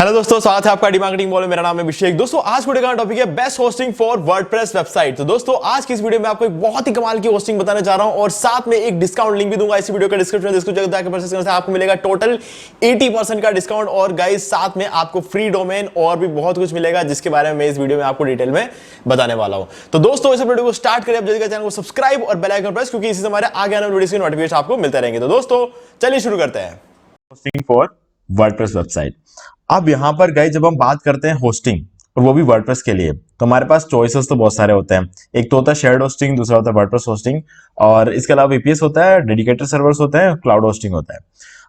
Hello दोस्तों, स्वागत है आपका डी मार्केटिंग मॉल में। मेरा नाम है अभिषेक। दोस्तों आज वीडियो का टॉपिक है best hosting for WordPress website. तो दोस्तों आज की इस वीडियो में आपको एक बहुत ही कमाल की होस्टिंग बताने जा रहा हूं और साथ में एक डिस्काउंट लिंक भी दूंगा इस वीडियो का डिस्क्रिप्शन। जिसको जाकर परचेस करने से आपको मिलेगा टोटल 80% का डिस्काउंट और गाइस साथ में आपको फ्री डोमेन और भी बहुत कुछ मिलेगा जिसके बारे में मैं इस वीडियो में आपको डिटेल में बताने वाला हूं। तो दोस्तों इस वीडियो को स्टार्ट करें, आप जल्दी चैनल को सब्सक्राइब और बेल आइकन प्रेस, क्योंकि इसी से हमारे आगे आने वाले वीडियो के नोटिफिकेशन आपको मिलते रहेंगे। तो दोस्तों चलिए शुरू करते हैं। Hosting for WordPress website. अब यहां पर गाइस जब हम बात करते हैं होस्टिंग और वो भी वर्डप्रेस के लिए, तो हमारे पास चॉइसेस तो बहुत सारे होते हैं। एक तो होता है शेयर्ड होस्टिंग, दूसरा होता है वर्डप्रेस होस्टिंग और इसके अलावा वीपीएस होता है, डेडिकेटेड सर्वर्स होते हैं, क्लाउड होस्टिंग होता है।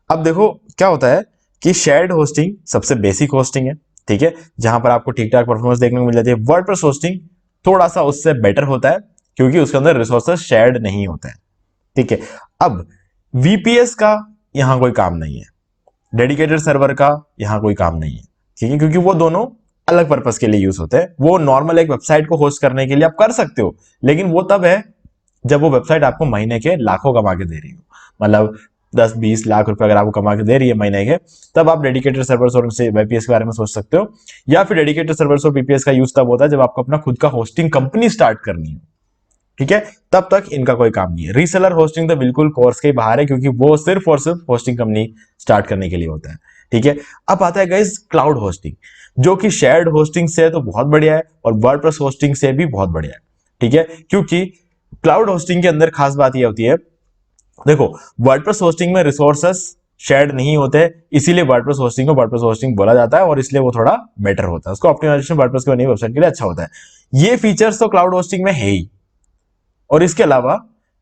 अब देखो क्या होता है कि शेयर्ड होस्टिंग सबसे बेसिक होस्टिंग है, ठीक है, जहां पर आपको ठीक ठाक परफॉर्मेंस देखने को मिल जाती है। वर्डप्रेस होस्टिंग थोड़ा सा उससे बेटर होता है क्योंकि उसके अंदर रिसोर्सेज शेयर्ड नहीं होते हैं, ठीक है। अब वीपीएस का यहां कोई काम नहीं है, डेडिकेटेड सर्वर का यहां कोई काम नहीं है, ठीक है, क्योंकि वो दोनों अलग पर्पस के लिए यूज होते हैं। वो नॉर्मल एक वेबसाइट को होस्ट करने के लिए आप कर सकते हो, लेकिन वो तब है जब वो वेबसाइट आपको महीने के लाखों कमा के दे रही हो, मतलब 10-20 लाख रुपए अगर आपको कमा के दे रही है महीने के, तब आप डेडिकेटेड सर्वर्स और वीपीएस के बारे में सोच सकते हो। या फिर डेडिकेटेड सर्वर्स और वीपीएस का यूज तब होता है जब आपको अपना खुद का होस्टिंग कंपनी स्टार्ट करनी है, ठीक है, तब तक इनका कोई काम नहीं है। रीसेलर होस्टिंग तो बिल्कुल कोर्स के बाहर है क्योंकि वो सिर्फ और सिर्फ होस्टिंग कंपनी स्टार्ट करने के लिए होता है, ठीक है। अब आता है गाइस क्लाउड होस्टिंग, जो कि शेयर्ड होस्टिंग से तो बहुत बढ़िया है और वर्डप्रेस होस्टिंग से भी बहुत बढ़िया है, ठीक है। क्योंकि क्लाउड होस्टिंग के अंदर खास बात यह होती है, देखो वर्डप्रेस होस्टिंग में रिसोर्सेस शेयर्ड नहीं होते, इसीलिए वर्डप्रेस होस्टिंग को वर्डप्रेस होस्टिंग बोला जाता है और इसलिए वो थोड़ा बेटर होता है। उसको ऑप्टिमाइजेशन वर्डप्रेस की बनी वेबसाइट के लिए अच्छा होता है। ये फीचर्स तो क्लाउड होस्टिंग में है ही। और इसके अलावा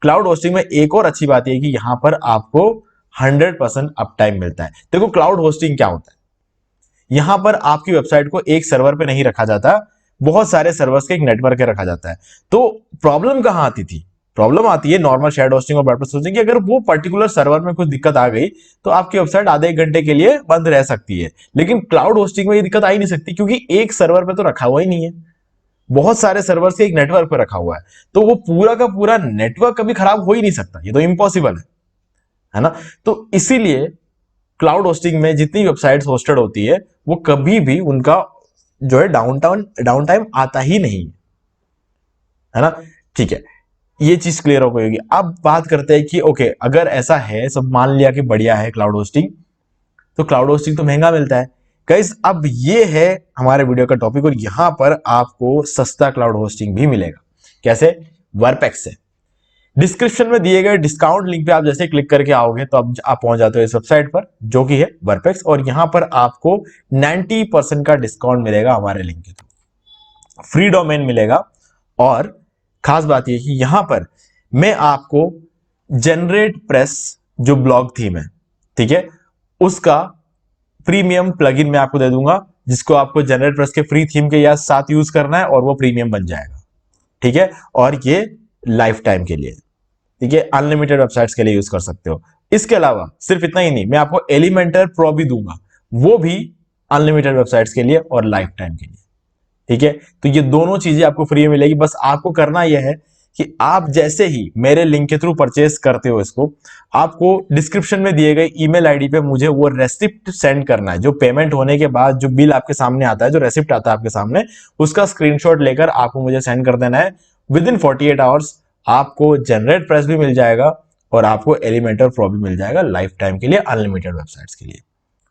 क्लाउड होस्टिंग में एक और अच्छी बात यह है कि यहां पर आपको 100% अप टाइम मिलता है। देखो क्लाउड होस्टिंग क्या होता है, यहां पर आपकी वेबसाइट को एक सर्वर पे नहीं रखा जाता, बहुत सारे सर्वर्स के एक नेटवर्क पे रखा जाता है। तो प्रॉब्लम कहां आती थी, प्रॉब्लम आती है नॉर्मल शेयर्ड होस्टिंग और वर्डप्रेस होस्टिंग की, अगर वो पर्टिकुलर सर्वर में कुछ दिक्कत आ गई तो आपकी वेबसाइट आधे एक घंटे के लिए बंद रह सकती है। लेकिन क्लाउड होस्टिंग में ये दिक्कत आ ही नहीं सकती क्योंकि एक सर्वर पे तो रखा हुआ ही नहीं है, बहुत सारे सर्वर्स के एक नेटवर्क पर रखा हुआ है, तो वो पूरा का पूरा नेटवर्क कभी खराब हो ही नहीं सकता, ये तो इम्पॉसिबल है ना। तो इसीलिए क्लाउड होस्टिंग में जितनी वेबसाइट्स होस्टेड होती है वो कभी भी उनका जो है डाउन टाइम आता ही नहीं है ना, ठीक है। ये चीज क्लियर हो गई होगी। अब बात करते हैं कि ओके अगर ऐसा है, सब मान लिया कि बढ़िया है क्लाउड होस्टिंग, तो क्लाउड होस्टिंग तो महंगा मिलता है गाइस। अब ये है हमारे वीडियो का टॉपिक और यहां पर आपको सस्ता क्लाउड होस्टिंग भी मिलेगा। कैसे? वर्पेक्स से। डिस्क्रिप्शन में दिए गए डिस्काउंट लिंक पे आप जैसे क्लिक करके आओगे तो अब आप पहुंच जाते हो इस वेबसाइट पर जो कि है वर्पेक्स, और यहां पर आपको 90% का डिस्काउंट मिलेगा हमारे लिंक के थ्रू, फ्री डोमेन मिलेगा। और खास बात यह कि यहां पर मैं आपको जनरेट प्रेस जो ब्लॉग थीम है, ठीक है, उसका प्रीमियम प्लगइन मैं आपको दे दूंगा, जिसको आपको जनरेट प्रेस के फ्री थीम के साथ यूज करना है और वो प्रीमियम बन जाएगा, ठीक है। और ये लाइफ टाइम के लिए, ठीक है, अनलिमिटेड वेबसाइट्स के लिए यूज कर सकते हो। इसके अलावा सिर्फ इतना ही नहीं, मैं आपको एलिमेंटर प्रो भी दूंगा, वो भी अनलिमिटेड वेबसाइट्स के लिए और लाइफ टाइम के लिए, ठीक है। तो ये दोनों चीजें आपको फ्री में मिलेगी। बस आपको करना यह है कि आप जैसे ही मेरे लिंक के थ्रू परचेस करते हो इसको, आपको डिस्क्रिप्शन में दिए गए ईमेल आईडी पे मुझे वो रेसिप्ट सेंड करना है। जो पेमेंट होने के बाद जो बिल आपके सामने आता है, जो रेसिप्ट आता है आपके सामने, उसका स्क्रीनशॉट लेकर आपको मुझे सेंड कर देना है। विद इन 48 आवर्स आपको जनरेट प्रेस भी मिल जाएगा और आपको एलिमेंटर प्रो भी मिल जाएगा लाइफ टाइम के लिए, अनलिमिटेड वेबसाइट्स के लिए,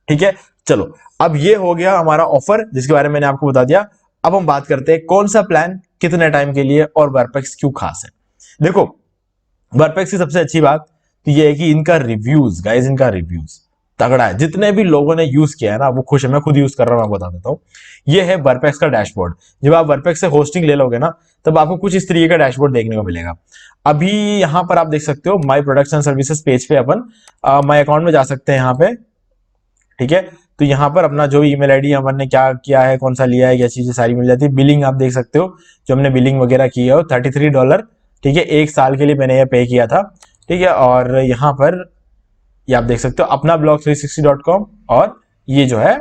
ठीक है। चलो अब ये हो गया हमारा ऑफर जिसके बारे में मैंने आपको बता दिया। अब हम बात करते हैं कौन सा प्लान कितने टाइम के लिए और वर्पेक्स क्यों खास है। देखो वर्पेक्स की सबसे अच्छी बात तो ये है कि इनका रिव्यूज, गाइस इनका रिव्यूज तगड़ा है। जितने भी लोगों ने यूज किया है ना वो खुश है, मैं खुद यूज कर रहा हूं, मैं बता देता हूं। ये है वर्पेक्स का डैशबोर्ड। जब आप वर्पेक्स से होस्टिंग ले लोगे ना तब आपको कुछ इस तरीके का डैशबोर्ड देखने को मिलेगा। अभी यहां पर आप देख सकते हो my products and services page पे अपन माई अकाउंट में जा सकते हैं यहाँ पे, ठीक है। तो यहाँ पर अपना जो ईमेल आईडी हमने ने क्या किया है, कौन सा लिया है, क्या चीजें सारी मिल जाती है। बिलिंग आप देख सकते हो, जो हमने बिलिंग वगैरह की है वो $33, ठीक है, 1 साल के लिए मैंने ये पे किया था, ठीक है। और यहाँ पर ये आप देख सकते हो अपना ब्लॉग 360.com, और ये जो है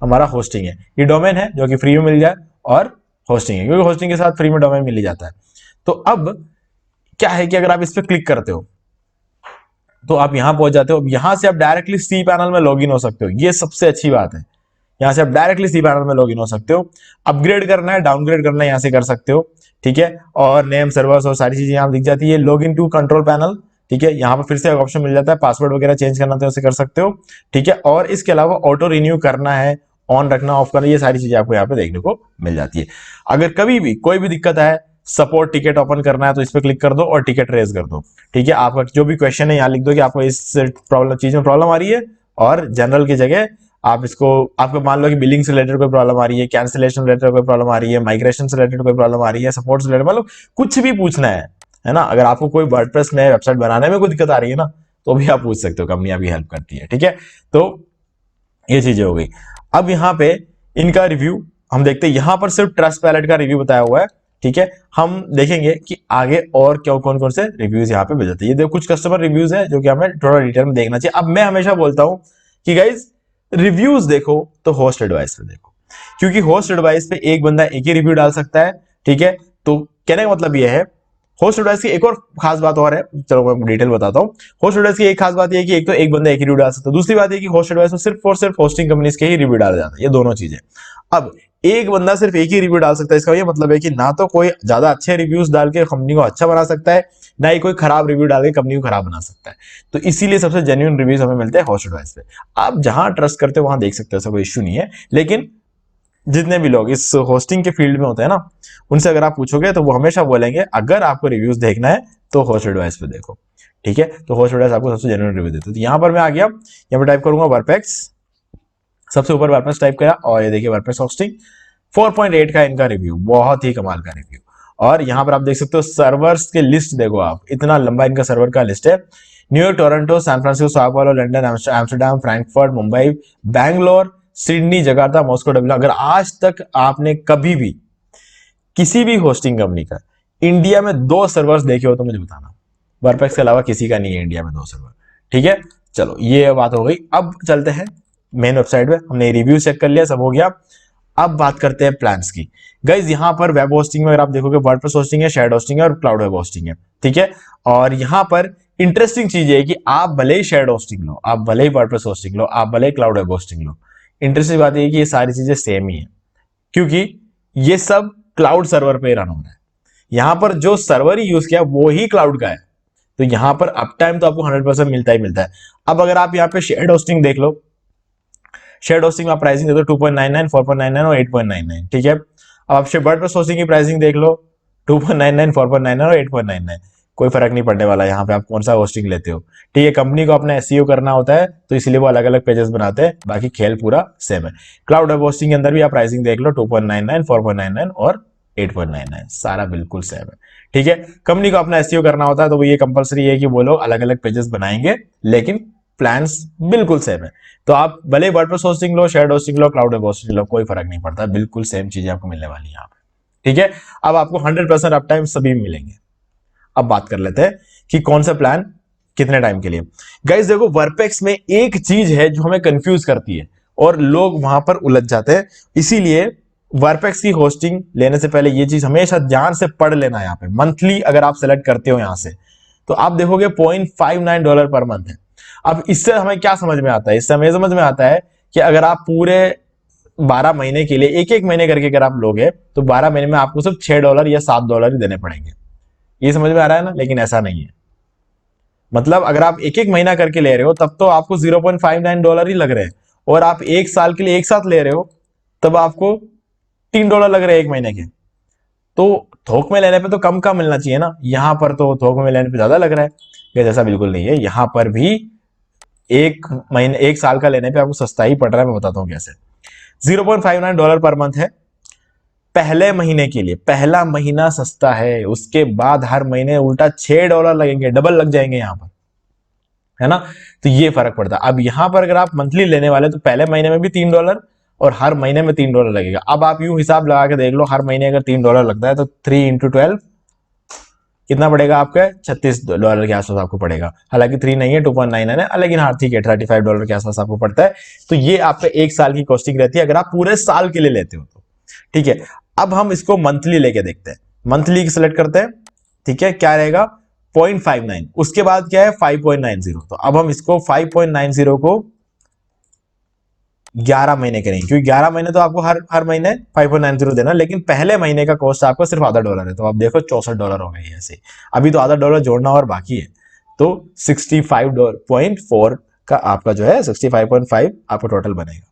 हमारा होस्टिंग है, ये डोमेन है जो कि फ्री में मिल जाए, और होस्टिंग है क्योंकि होस्टिंग के साथ फ्री में डोमेन मिल ही जाता है। तो अब क्या है कि अगर आप इस पर क्लिक करते हो तो आप यहां पहुंच जाते हो। यहां से आप डायरेक्टली सी पैनल में लॉगिन हो सकते हो, ये सबसे अच्छी बात है यहाँ से आप डायरेक्टली सी पैनल में लॉगिन हो सकते हो। अपग्रेड करना है, डाउनग्रेड करना है, यहाँ से कर सकते हो, ठीक है। और नेम, सर्वर्स और सारी चीजें यहाँ दिख जाती है। लॉगिन टू कंट्रोल पैनल, ठीक है, यहाँ पर फिर से ऑप्शन मिल जाता है, पासवर्ड वगैरह चेंज करना तो उसे कर सकते हो, ठीक है। और इसके अलावा ऑटो रिन्यू करना है, ऑन रखना, ऑफ करना, ये सारी चीजें आपको यहाँ पे देखने को मिल जाती है। अगर कभी भी कोई भी दिक्कत है, सपोर्ट टिकट ओपन करना है तो इस पर क्लिक कर दो और टिकट रेज कर दो, ठीक है। आपका जो भी क्वेश्चन है यहाँ लिख दो कि आपको इस चीज में प्रॉब्लम आ रही है, और जनरल की जगह आप इसको, आपको मान लो कि बिलिंग से रिलेटेड कोई प्रॉब्लम आ रही है, कैंसिलेशन रिलेटेड कोई प्रॉब्लम आ रही है, माइग्रेशन से रिलेटेड कोई प्रॉब्लम आ रही है, सपोर्ट से रिलेटेड, मतलब कुछ भी पूछना है ना। अगर आपको कोई वर्डप्रेस में वेबसाइट बनाने में कोई दिक्कत आ रही है ना, तो भी आप पूछ सकते हो, कंपनी आपकी हेल्प करती है, ठीक है। तो ये चीजें हो गई। अब यहाँ पे इनका रिव्यू हम देखते हैं। यहाँ पर सिर्फ ट्रस्ट पैलेट का रिव्यू बताया हुआ है, ठीक है। हम देखेंगे कि आगे और क्यों कौन कौन से रिव्यूज यहाँ पे मिल जाते हैं। ये देखो कुछ कस्टमर रिव्यूज है जो कि हमें थोड़ा डिटेल में देखना चाहिए। अब मैं हमेशा बोलता हूं कि गाइज रिव्यूज देखो तो होस्ट एडवाइस पे देखो, क्योंकि होस्ट एडवाइस पे एक बंदा एक ही रिव्यू डाल सकता है, ठीक है। तो कहने का मतलब यह है, होस्ट एडवाइस की एक और खास बात और है, चलो मैं डिटेल बताता हूँ। होस्ट एडवाइस की एक खास बात यह है कि एक तो एक बंदा एक ही रिव्यू डाल सकता है, दूसरी बात है कि होस्ट एडवाइस में सिर्फ और सिर्फ होस्टिंग कंपनीज के ही रिव्यू डाला जाता है, ये दोनों चीजें। अब एक बंदा सिर्फ एक ही रिव्यू डाल सकता है, इसका ये मतलब है कि ना तो कोई ज्यादा अच्छे रिव्यूज डाल के कंपनी को अच्छा बना सकता है, ना ही कोई खराब रिव्यू डाल के कंपनी को खराब बना सकता है। तो इसीलिए सबसे जेन्युइन रिव्यूज हमें मिलते हैं होस्ट एडवाइस पे। आप जहां ट्रस्ट करते हो वहां देख सकते हो, ऐसा कोई इश्यू नहीं है। लेकिन जितने भी लोग इस होस्टिंग के फील्ड में होते हैं ना, उनसे अगर आप पूछोगे तो वो हमेशा बोलेंगे अगर आपको रिव्यूज देखना है तो होस्ट एडवाइस पे देखो, ठीक है। तो होस्ट एडवाइस आपको सबसे जेन्युइन रिव्यू देते हैं। तो यहाँ पर मैं आ गया, यहाँ पर टाइप करूंगा वर्डप्रेस, सबसे ऊपर वर्डप्रेस टाइप किया और ये देखिए वर्डप्रेस होस्टिंग 4.8 का इनका रिव्यू, बहुत ही कमाल का रिव्यू। और यहाँ पर आप देख सकते हो सर्वर्स के लिस्ट, देखो आप, इतना लंबा इनका सर्वर का लिस्ट है। New York, Toronto, San Francisco, sao paulo, London, Amsterdam, Frankfurt, Mumbai, Bangalore, Sydney, Jakarta, Moscow, Dublin. अगर आज तक आपने कभी भी किसी भी होस्टिंग कंपनी का इंडिया में 2 सर्वर्स देखे हो तो मुझे बताना। वर्डप्रेस के अलावा किसी का नहीं है इंडिया में 2 सर्वर, ठीक है। चलो ये बात हो गई। अब चलते हैं मेन वेबसाइट पे, हमने रिव्यू चेक कर लिया, सब हो गया। अब बात करते हैं प्लान्स की। गाइज यहाँ पर वेब होस्टिंग में अगर आप देखोगे वर्डप्रेस होस्टिंग है, शेयर्ड होस्टिंग है और क्लाउड वेब होस्टिंग है, ठीक है। और यहाँ पर इंटरेस्टिंग चीज है कि आप भले ही शेयर्ड होस्टिंग लो, आप भले ही वर्डप्रेस होस्टिंग लो, आप भले ही क्लाउड वेब होस्टिंग लो, इंटरेस्टिंग बात है कि ये सारी चीजें सेम ही है, क्योंकि ये सब क्लाउड सर्वर पे रन हो रहा है। यहां पर जो सर्वर ही यूज किया वो ही क्लाउड का है, तो यहां पर अप टाइम तो आपको 100% मिलता ही मिलता है। अब अगर आप यहाँ पे शेयर्ड होस्टिंग देख लो, शेयर्ड होस्टिंग आप प्राइसिंग दे दो 2.99, 4.99 और 8.99, ठीक है। अब आप वर्डप्रेस होस्टिंग की प्राइसिंग देख लो 2.99, 4.99 और 8.99, कोई फर्क नहीं पड़ने वाला यहाँ पे आप कौन सा होस्टिंग लेते हो, ठीक है। कंपनी को अपना एसईओ करना होता है तो इसलिए वो अलग अलग पेजेस बनाते हैं, बाकी खेल पूरा सेम है। क्लाउड वेब होस्टिंग के अंदर भी आप प्राइसिंग देख लो 2.99, 4.99 और 8.99, सारा बिल्कुल सेम है, ठीक है। कंपनी को अपना एसईओ करना होता है तो वो ये कंपलसरी है कि वो लोग अलग अलग पेजेस बनाएंगे, लेकिन प्लान्स बिल्कुल सेम है। तो आप भले वर्डप्रेस होस्टिंग लो, शेयर्ड होस्टिंग लो, क्लाउड वेब होस्टिंग लो, कोई फर्क नहीं पड़ता, बिल्कुल सेम चीजें आपको मिलने वाली है यहाँ पे, ठीक है। अब आपको 100% अप टाइम सभी मिलेंगे। अब बात कर लेते हैं कि कौन सा प्लान कितने टाइम के लिए। गाइस देखो वर्डप्रेस में एक चीज है जो हमें कंफ्यूज करती है और लोग वहां पर उलझ जाते हैं, इसीलिए वर्डप्रेस की होस्टिंग लेने से पहले ये चीज हमेशा ध्यान से पढ़ लेना। यहाँ पे मंथली अगर आप सेलेक्ट करते हो यहां से, तो आप देखोगे $0.59 पर मंथ है। अब इससे हमें क्या समझ में आता है, इससे हमें समझ में आता है कि अगर आप पूरे 12 महीने के लिए एक एक महीने करके अगर आप लोगे तो 12 महीने में आपको सिर्फ $6 या $7 ही देने पड़ेंगे। ये समझ में आ रहा है ना, लेकिन ऐसा नहीं है। मतलब अगर आप एक एक महीना करके ले रहे हो तब तो आपको $0.59 ही लग रहे हैं, और आप एक साल के लिए एक साथ ले रहे हो तब आपको $3 लग रहे हैं एक महीने के। तो थोक में लेने पे तो कम का मिलना चाहिए ना, यहां पर तो थोक में लेने पे ज्यादा लग रहा है। ये जैसा बिल्कुल नहीं है, यहां पर भी एक साल का लेने पे आपको सस्ता ही पड़ रहा है। मैं बताता हूं कैसे। $0.59 पर मंथ है पहले महीने के लिए, पहला महीना सस्ता है, उसके बाद हर महीने उल्टा $6 लगेंगे, डबल लग जाएंगे यहां पर, है ना। तो ये फर्क पड़ता है। अब यहां पर अगर आप मंथली लेने वाले तो पहले महीने में भी $3 और हर महीने में $3 लगेगा। अब आप यूं हिसाब लगा के देख लो, हर महीने अगर $3 लगता है तो 3 × 12 कितना पड़ेगा आपका, $36 के आसपास आपको पड़ेगा। हालांकि 3 नहीं है, 2.99 है, लेकिन हाँ ठीक है, $35 के आसपास आपको पड़ता है। तो ये आपका एक साल की कॉस्टिंग रहती है अगर आप पूरे साल के लिए लेते हो तो, ठीक है। अब हम इसको मंथली लेके देखते हैं, मंथली सेलेक्ट करते हैं, ठीक है। क्या रहेगा 0.59, उसके बाद क्या है 5.90। तो अब हम इसको 5.90 को 11 महीने के नहीं, क्योंकि 11 महीने तो आपको हर महीने 5.90 देना, लेकिन पहले महीने का कॉस्ट आपको सिर्फ $0.50 है, तो आप देखो $64 हो गई ऐसे। अभी तो $0.50 जोड़ना और बाकी है, तो 65.4 का आपका जो है 65.5 आपका टोटल बनेगा।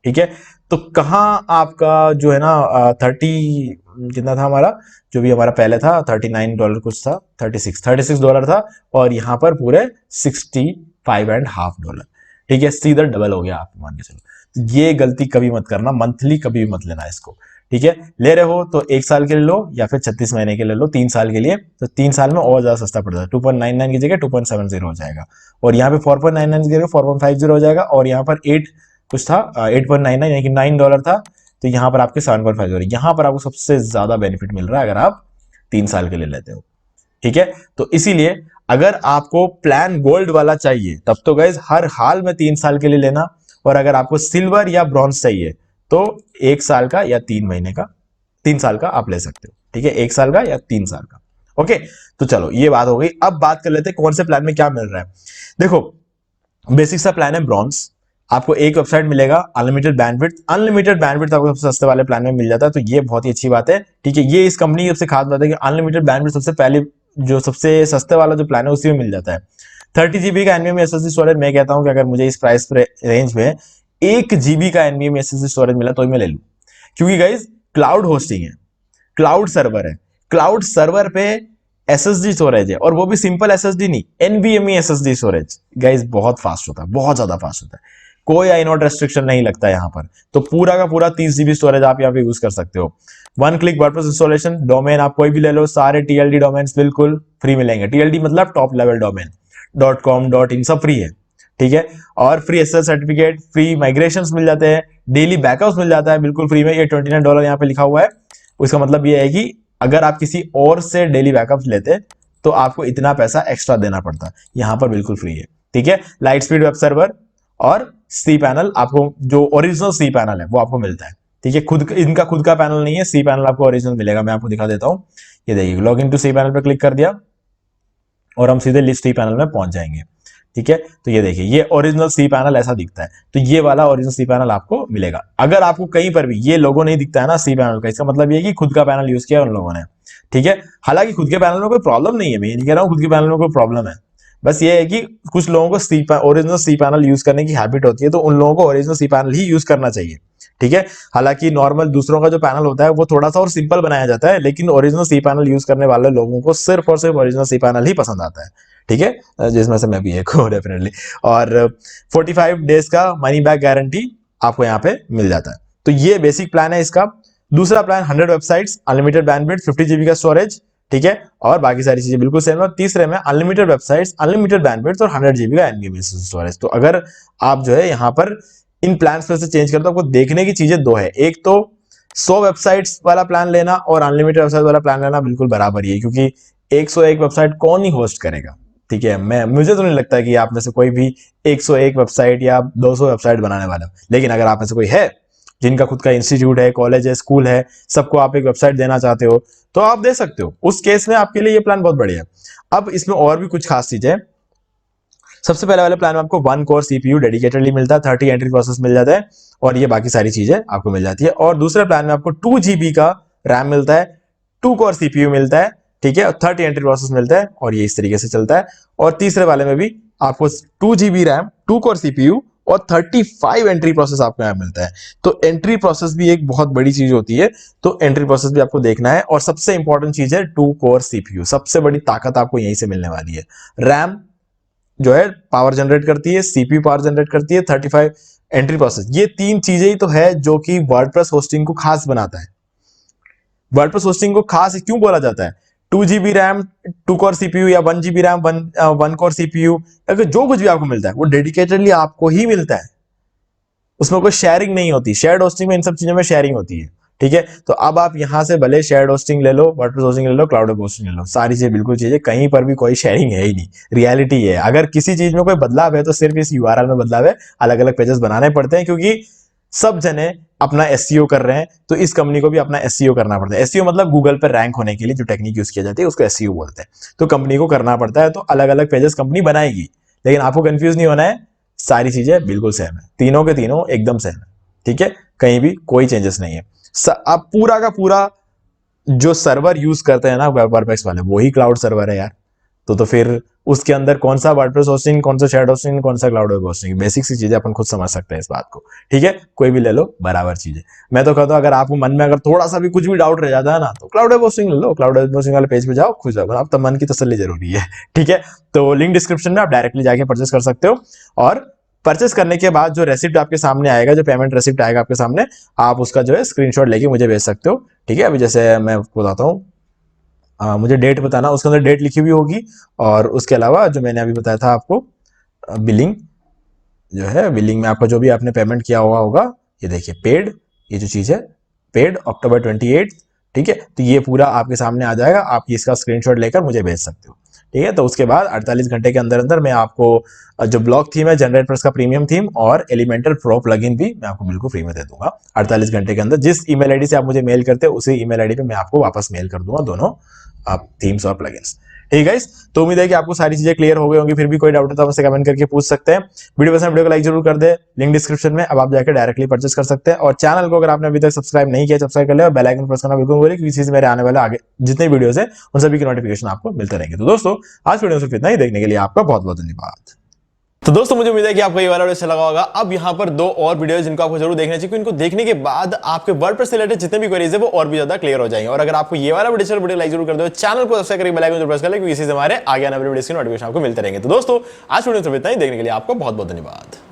ठीक है, तो कहाँ आपका जो है ना 30 कितना था हमारा, जो भी हमारा पहले था $39 कुछ था, 36 डॉलर था, और यहाँ पर पूरे $65.5। ठीक है, सीधा डबल हो गया, आप मान के चलो। ये गलती कभी मत करना, मंथली कभी भी मत लेना इसको। ठीक है, ले रहे हो तो 1 साल के ले लो या फिर 36 महीने के ले लो, 3 साल के लिए, तो 3 साल में और ज्यादा सस्ता पड़ जाता है। 2.99 की जगह 2.70 हो जाएगा, और यहाँ पे 4.99 की जगह 4.50 हो जाएगा, और यहाँ पर 8 कुछ था 8.99 यानी कि $9 था, तो यहाँ पर आपके 7.5 हो रही है। यहाँ पर आपको सबसे ज्यादा बेनिफिट मिल रहा है अगर आप 3 साल के लिए लेते हो। ठीक है, तो इसीलिए अगर आपको प्लान गोल्ड वाला चाहिए तब तो गाइस हर हाल में 3 साल के लिए लेना, और अगर आपको सिल्वर या ब्रॉन्ज चाहिए तो 1 साल का या 3 महीने का, 3 साल का आप ले सकते हो। ठीक है, 1 साल का या 3 साल का। ओके, तो चलो ये बात हो गई। अब बात कर लेते हैं कौन से प्लान में क्या मिल रहा है। देखो, बेसिक सा प्लान है ब्रॉन्ज, आपको एक वेबसाइट मिलेगा, अनलिमिटेड बैंडविड्थ आपको सबसे सस्ते वाले प्लान में मिल जाता है, तो ये बहुत ही अच्छी बात है। ठीक है, ये इस कंपनी की सबसे खास बात है कि अनलिमिटेड बैंडविड्थ सबसे पहले जो सबसे सस्ते वाला जो प्लान है उसी में मिल जाता है। 30 GB का एनवीएमई एसएसडी स्टोरेज, मैं कहता हूं कि अगर मुझे इस प्राइस रेंज में 1 GB का एनवीएमई एसएसडी स्टोरेज मिला तो मैं ले लूं, क्योंकि गाइज क्लाउड होस्टिंग है, क्लाउड सर्वर है, क्लाउड सर्वर पे एसएसडी स्टोरेज है, और वो भी सिंपल एसएसडी नहीं, एनवीएमई एसएसडी स्टोरेज। गाइज बहुत फास्ट होता है, बहुत ज्यादा फास्ट होता है, कोई आइनोड रेस्ट्रिक्शन नहीं लगता यहाँ पर, तो पूरा का पूरा 30 GB स्टोरेज आप यहाँ पे यूज कर सकते हो। 1 क्लिक वर्डप्रेस इंस्टॉलेशन, डोमेन आप कोई भी ले लो, सारे TLD डोमेन्स बिल्कुल फ्री मिलेंगे। TLD मतलब top level domain, .com .in सब फ्री है। ठीक है, और free SSL certificate, free migration मिल जाते हैं, डेली बैकअप्स मिल जाता है बिल्कुल फ्री में। ये $29 यहाँ पे लिखा हुआ है, उसका मतलब ये है कि अगर आप किसी और से डेली बैकअप्स लेते तो आपको इतना पैसा एक्स्ट्रा देना पड़ता, यहाँ पर बिल्कुल फ्री है। ठीक है, लाइट स्पीड वेब सर्वर और सी पैनल, आपको जो ओरिजिनल सी पैनल है वो आपको मिलता है। ठीक है, इनका खुद का पैनल नहीं है, सी पैनल आपको ओरिजिनल मिलेगा। मैं आपको दिखा देता हूं, ये देखिए, log in to C panel पे क्लिक कर दिया और हम सीधे लिस्ट सी पैनल में पहुंच जाएंगे। ठीक है, तो ये देखिए, ये ओरिजिनल सी पैनल ऐसा दिखता है, तो ये वाला ओरिजिनल सी पैनल आपको मिलेगा। अगर आपको कहीं पर भी ये लोगो नहीं दिखता है ना सी पैनल का, इसका मतलब ये है कि खुद का पैनल यूज किया उन लोगों ने। ठीक है, हालांकि खुद के पैनल में कोई प्रॉब्लम नहीं है, मैं ये नहीं कह रहा हूं खुद के पैनल में कोई प्रॉब्लम है, बस ये है कि कुछ लोगों को ओरिजिनल सी पैनल यूज करने की हैबिट होती है, तो उन लोगों को ओरिजिनल सी पैनल ही यूज करना चाहिए। ठीक है, हालांकि नॉर्मल दूसरों का जो पैनल होता है वो थोड़ा सा और सिंपल बनाया जाता है, लेकिन ओरिजिनल सी पैनल यूज करने वाले लोगों को सिर्फ और सिर्फ ओरिजिनल सी पैनल ही पसंद आता है। ठीक है, जिसमें से मैं भी एक हूं डेफिनेटली। और 45 डेज का मनी बैक गारंटी आपको यहाँ पे मिल जाता है। तो ये बेसिक प्लान है इसका। दूसरा plan 100 websites, unlimited bandwidth, 50 GB का स्टोरेज। ठीक है, और बाकी सारी चीजें बिल्कुल सेम है। तीसरे में अनलिमिटेड वेबसाइट्स, अनलिमिटेड बैंडविड्थ और 100 GB का एनवीएमई स्टोरेज। तो अगर आप जो है यहाँ पर इन प्लान में से चेंज करते हो, आपको देखने की चीजें दो है, एक तो 100 वेबसाइट्स वाला प्लान लेना और अनलिमिटेड वेबसाइट वाला प्लान लेना बिल्कुल बराबर ही है, क्योंकि 101 वेबसाइट कौन ही होस्ट करेगा। ठीक है, मुझे तो नहीं लगता है कि आप में से कोई भी 101 वेबसाइट या 200 वेबसाइट बनाने वाला हो, लेकिन अगर आप में से कोई है जिनका खुद का इंस्टीट्यूट है, कॉलेज है, स्कूल है, सबको आप एक वेबसाइट देना चाहते हो तो आप दे सकते हो। उस केस में आपके लिए ये प्लान बहुत बढ़िया है। अब इसमें और भी कुछ खास चीजें। सबसे पहले वाले प्लान में आपको 1 कोर CPU डेडिकेटेडली मिलता है, 30 एंट्री प्रोसेस मिल जाता है, और ये बाकी सारी चीजें आपको मिल जाती है। और दूसरे प्लान में आपको 2 GB का रैम मिलता है, 2 कोर CPU मिलता है, ठीक है, और 30 एंट्री प्रोसेस मिलता है, और ये इस तरीके से चलता है। और तीसरे वाले में भी आपको 2 GB रैम, 2 कोर CPU और 35 एंट्री प्रोसेस आपको यहाँ मिलता है। तो एंट्री प्रोसेस भी एक बहुत बड़ी चीज होती है, तो एंट्री प्रोसेस भी आपको देखना है। और सबसे इंपॉर्टेंट चीज है 2 कोर CPU, सबसे बड़ी ताकत आपको यहीं से मिलने वाली है। रैम जो है पावर जनरेट करती है, CPU पावर जनरेट करती है, 35 एंट्री प्रोसेस, ये 3 चीजें ही तो है जो कि वर्डप्रेस होस्टिंग को खास बनाता है। वर्डप्रेस होस्टिंग को खास क्यों बोला जाता है? 2 GB रैम, 2 कोर CPU या 1 GB रैम, 1 कोर CPU, अगर जो कुछ भी आपको मिलता है वो डेडिकेटेडली आपको ही मिलता है, उसमें कोई शेयरिंग नहीं होती। शेयर्ड होस्टिंग में इन सब चीजों में शेयरिंग होती है। ठीक है, तो अब आप यहां से भले शेयर्ड होस्टिंग ले लो, वर्डप्रेस होस्टिंग ले लो, क्लाउड होस्टिंग ले लो, सारी चीजें बिल्कुल चीजें, कहीं पर भी कोई शेयरिंग है ही नहीं। रियलिटी है, अगर किसी चीज में कोई बदलाव है तो सिर्फ इस URL में बदलाव है, अलग अलग पेजेस बनाने पड़ते हैं, क्योंकि सब जने अपना SEO कर रहे हैं, तो इस कंपनी को भी अपना SEO करना पड़ता है। SEO मतलब गूगल पर रैंक होने के लिए जो टेक्निक यूज किया जाती है उसको SEO बोलते हैं। तो कंपनी को करना पड़ता है, तो अलग अलग पेजेस कंपनी बनाएगी, लेकिन आपको कंफ्यूज नहीं होना है, सारी चीजें बिल्कुल सेम है, तीनों के तीनों एकदम सेम है। ठीक है, कहीं भी कोई चेंजेस नहीं है। अब पूरा का पूरा जो सर्वर यूज करते हैं ना वर्डप्रेस वाले, वही क्लाउड सर्वर है यार। तो फिर उसके अंदर कौन सा वर्डप्रेस होस्टिंग, कौन सा शेयर्ड होस्टिंग, कौन सा क्लाउड वेब होस्टिंग, बेसिक सी चीजें अपन खुद समझ सकते हैं इस बात को, ठीक है। कोई भी ले लो, बराबर चीज है। मैं तो कहता हूं अगर आपको मन में अगर थोड़ा सा भी कुछ भी डाउट रह जाता है ना, तो क्लाउड वेब होस्टिंग ले लो, क्लाउड वेब होस्टिंग वाले पेज पे जाओ, खुश जाओ, अब तो मन की तसल्ली जरूरी है, ठीक है। तो लिंक डिस्क्रिप्शन में, आप डायरेक्टली जाके परचेस कर सकते हो, और परचेस करने के बाद जो रेसिप्ट आपके सामने आएगा, जो पेमेंट रेसिप्ट आएगा आपके सामने, आप उसका जो है स्क्रीनशॉट लेके मुझे भेज सकते हो, ठीक है। अभी जैसे मैं बताता हूँ, मुझे डेट बताना, उसके अंदर डेट लिखी हुई होगी, और उसके अलावा जो मैंने अभी बताया था आपको, बिलिंग जो है, बिलिंग में आपका जो भी आपने पेमेंट किया हुआ होगा, ये देखिए पेड, ये जो चीज है पेड अक्टूबर 28, ठीक है। तो ये पूरा आपके सामने आ जाएगा, आप इसका स्क्रीनशॉट लेकर मुझे भेज सकते हो, ठीक है। तो उसके बाद 48 घंटे के अंदर अंदर मैं आपको जो ब्लॉक थीम है, जनरेटप्रेस का प्रीमियम थीम और एलिमेंटल प्रो प्लगइन भी मैं आपको बिल्कुल फ्री में दे दूंगा 48 घंटे के अंदर। जिस ईमेल आईडी से आप मुझे मेल करते हो, उसी ईमेल आईडी पे मैं आपको वापस मेल कर दूंगा दोनों आप थीम्स और प्लगइन्स, ठीक है गाइस। तो उम्मीद है कि आपको सारी चीजें क्लियर हो गई होंगी। फिर भी कोई डाउट है तो मुझसे कमेंट करके पूछ सकते हैं। वीडियो पसंद, वीडियो को लाइक जरूर कर दे, लिंक डिस्क्रिप्शन में, अब आप जाकर डायरेक्टली परचेस कर सकते हैं। और चैनल को अगर आपने अभी तक सब्सक्राइब नहीं किया, सब्सक्राइब कर ले, और बेल आइकन प्रेस करना बिल्कुल भूलिए, क्योंकि इसी से मेरे आने वाले आगे जितने वीडियोस है उन सभी की नोटिफिकेशन आपको मिलते रहेंगे। तो दोस्तों, आज वीडियो सिर्फ इतना ही, देखने के लिए आपका बहुत बहुत धन्यवाद। तो दोस्तों, मुझे उम्मीद है कि आपको ये वाला वीडियो अच्छा लगा होगा। अब यहाँ पर 2 और वीडियो जिनको आपको जरूर देखना चाहिए, इनको देखने के बाद आपके वर्डप्रेस से रिलेटेड जितने भी क्वेरीज है वो और भी ज्यादा क्लियर हो जाएंगे। और अगर आपको ये वाला वीडियो लाइक जरूर कर दो, चैनल को सब्सक्राइब करके बेल आइकन प्रेस कर ले, क्योंकि इसी से हमारे आगे आने वाले वीडियो की नोटिफिकेशन आपको मिलते रहेंगे। तो दोस्तों, आज वीडियो सिर्फ इतना ही, देखने के लिए आपको बहुत बहुत धन्यवाद।